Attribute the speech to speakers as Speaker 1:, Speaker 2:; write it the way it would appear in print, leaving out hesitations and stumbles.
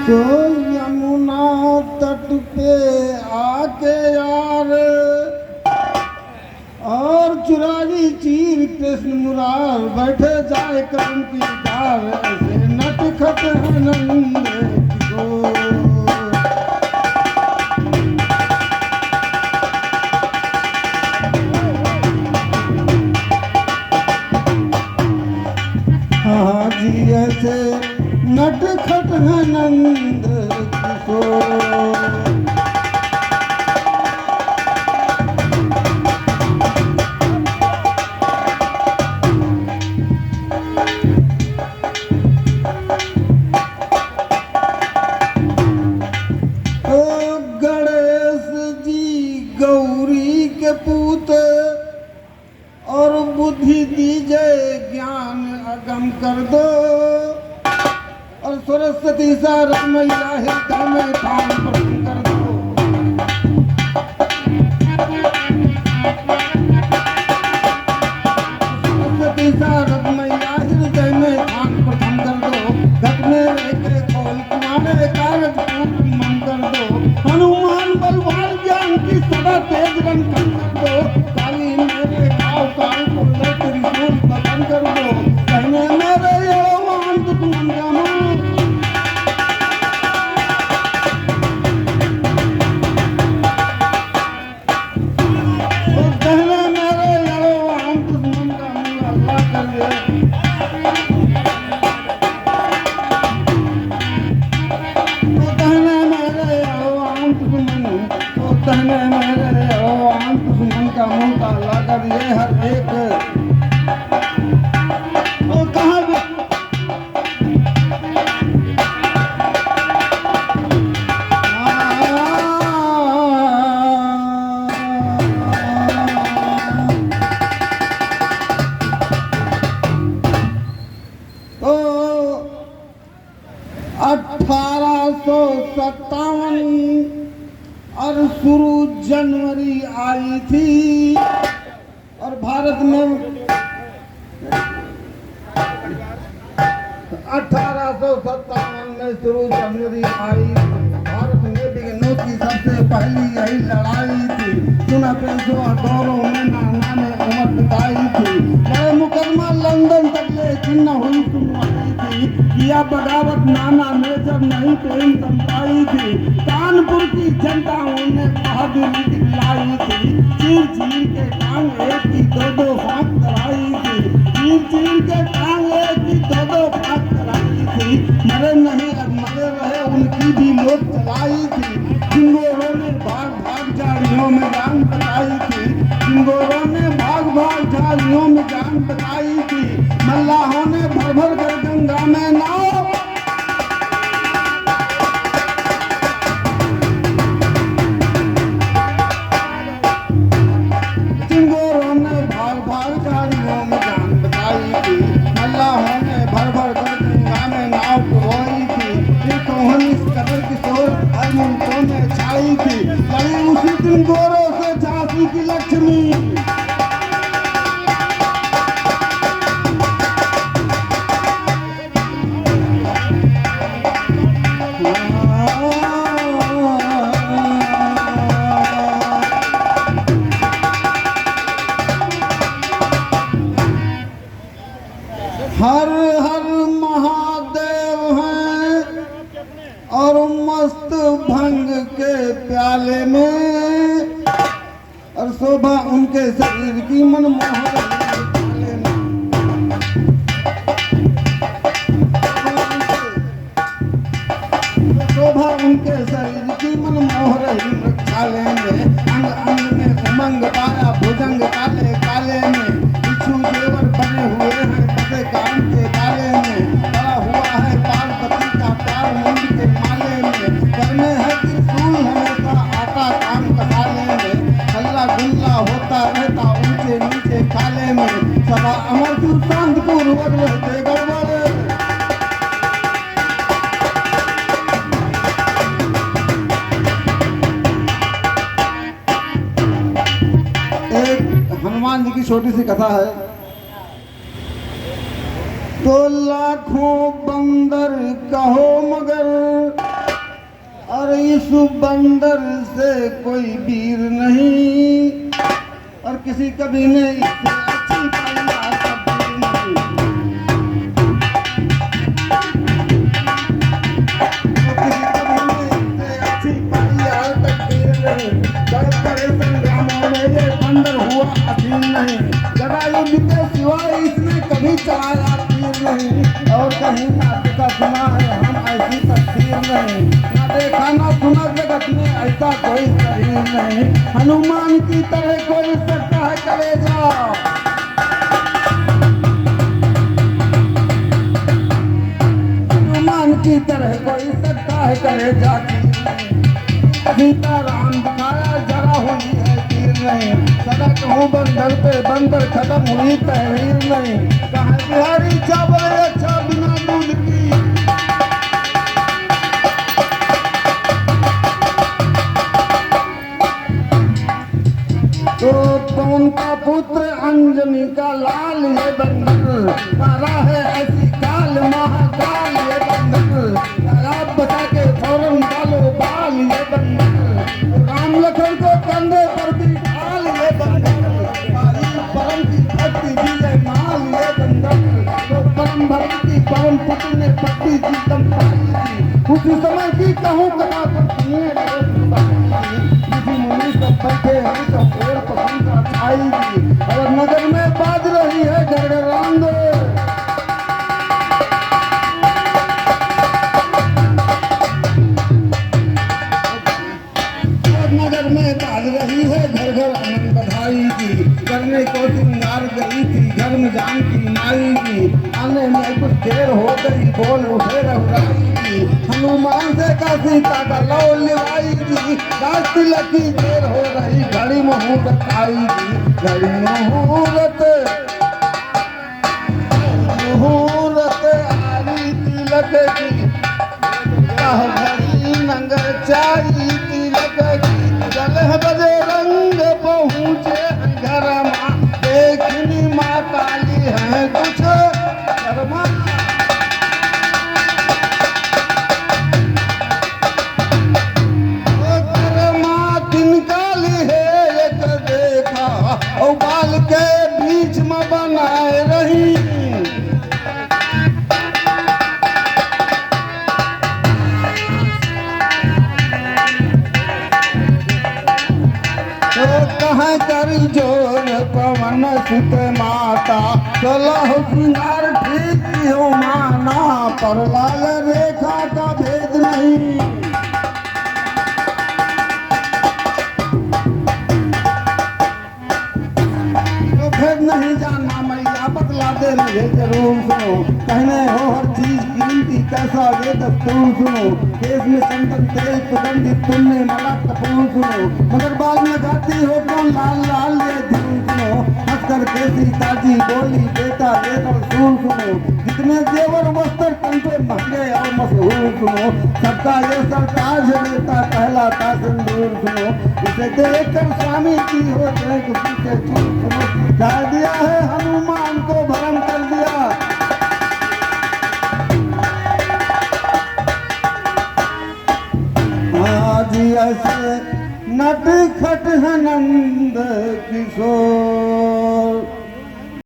Speaker 1: तो यमुना तट पे आके यार और चुरारी चीर कृष्ण मुरार बैठे जाए कर्म की डार ऐसे नटखट है नंद किशोर। हाँ जी ऐसे नटखट है नंद किशोर। गौरी के पूत और बुद्धि दीजे ज्ञान अगम कर दो और सरस्वती सारद मैया हृदय में धाम प्रदान कर दो। सरस्वती सारद मैया हृदय में धाम प्रदान कर दो। घट में लेके खोल तुम्हारे कागज मन कर दो। हनुमान बलवान ज्ञान की सदा तेज रन कर दो। काली मेरे घाव काल को लेकर त्रिशूल बदन कर दो। कहने मेरे यौवन दुश्मन जामो कहने मेरे यौवन दुश्मन का मुँह अल्लाह कर दे। कहने मेरे यौवन दुश्मन का मुँह काला कर दिए हर एक कहाँ तो 1857 और शुरू जनवरी आई थी और भारत में 1857 में शुरू जनवरी आई। भारत में विघ्नों की सबसे पहली यही लड़ाई थी। सुना पेशवा दौरों में नाना ने उमर बिताई थी। बड़े मुकदमा लंदन तक ले चिन्ह हुई सुनवाई थी। किया बगावत नाना ने जब नहीं ट्रेन चमकाई थी। कानपुर की जनताओं ने बहादुरी दिखलाई थी। चीर चीर के टांग एक की दो फांक कराई थी। चीर चीर के टांग एक की दो फांक कराई थी। मरे नहीं मरे रहे उनकी भी लोग चलाई थी। चिंगोरों ने भाग भाग झाड़ियों में जान बताई थी। चिंगोरों ने भाग भाग झाड़ियों में जान बताई थी। मल्लाहों ने भर भर कर गंगा में नाव चिंगोरों ने भाग भाग झाड़ियों में जान बताई थी। मल्लाहों ने भर भर कर गंगा में नाव डुबोई थी। ये कौन इस कदर किशोर हर मुल्कों में छाई थी। बड़ी उसी दिन गोरों से झांसी की लक्ष्मी हर हर महादेव हैं और मस्त भंग के प्याले में और शोभा उनके शरीर की मनमोहक शोभा उनके शरीर की मनमोहक छाले में अंग अंग में उमंग पाया भुजंग काले काले में बिच्छू जेवर बने हुए हैं पते कान के काले में बड़ा हुआ है पार्वती का प्यार मुंड के माले में करने है त्रिशूल हमेशा आता काम कसाले में हल्ला गुल्ला होता रहता ऊंचे नीचे काले में सदा अमर शांत पूर्वक रहते गड़बड़। हनुमान जी की छोटी सी कथा है। तो लाखों बंदर कहो मगर और इस बंदर से कोई वीर नहीं, और किसी कवि ने इससे अच्छी पाई तब्दील नहीं। तो किसी कवि ने इससे अच्छी पाई तब्दील नहीं। बड़े बड़े संग्रामों में ये बंदर हुआ अधीन नहीं। जटायुध के सिवाय इसने कभी चलाया तीर नहीं, और कहीं ना देखा सुना है हम ऐसी तस्वीर नहीं। ना देखा ना सुना जगत में ऐसा कोई शरीर नहीं। हनुमान की तरह कोई सकता है कलेजा, हनुमान की तरह कोई सकता है कलेजा। सीता राम दिखाया जरा हुई है तीर नहीं। सदा कहूँ बंदर पे बंदर खत्म हुई तहरीर नहीं। कहाँ बिहारी चावल अच्छा बिना दूध की, तो पवन का पुत्र अंजनी का लाल ये बंदर, मारा है ऐसी काल महाकाल ये बंदर। आप बता के फौरन डालो बाल ये बंदर। राम लखन को कंधे पर भी ढाल ये बंदर। परम की भक्ति विजय माल ये बंदर। तो परम भक्ति की परम पुत्र ने पत्नी की दम पाई थी। उसी समय की कहूँ कथा पर सुनिए किसी मुनि सब बैठे हैं तो पेड़ पकड़ का छाई। और नगर में बाज रही है गड़गड़ांग, नगर में बाज रही है घर घर आनंद बधाई की। करने को सिंगार गई थी घर में जान की माई की। आने में कुछ देर हो गई बोल उठे रघुराई की। हनुमान से का सीता का लौ लिवाई की। रात तिलक की देर हो रही घड़ी मुहूर्त आई की। घड़ी मुहूर्त आरी तिलक की। घड़ी नंगर चारी तिलक की। 11 बजे रंग पहुँचे घर माँ। देखनी माँ काली है कुछ शर्मा। बाल के बीच में बनाए रही। तो कहाँ कर जोर पवन सुत माता। सलाह सिंगार ठीक हो माना, पर लाल रेखा का भेद नहीं। नहीं जानना मैया बतला दे मुझे जरूर सुनो। कहने हो हर चीज कीमती कैसा ये दस्तूर सुनो। केस में संतन तेल सुगंधित तुमने मला कपूर सुनो। मगर बाल में गाती हो कौन लाल लाल ये धूल सुनो। हंसकर के सीताजी बोली बेटा ये सूर सुनो। जितने जेवर वस्त्र कंठे महंगे और मशहूर सुनो। सबका ये सरताज लेता कहलाता सिंदूर सुनो। इसे देख कर स्वामी की हो जाए किसी से चूक सुनो। डाल दिया है हनुमान को भरम कर दिया। आज ऐसे नट खट है नंद किशोर।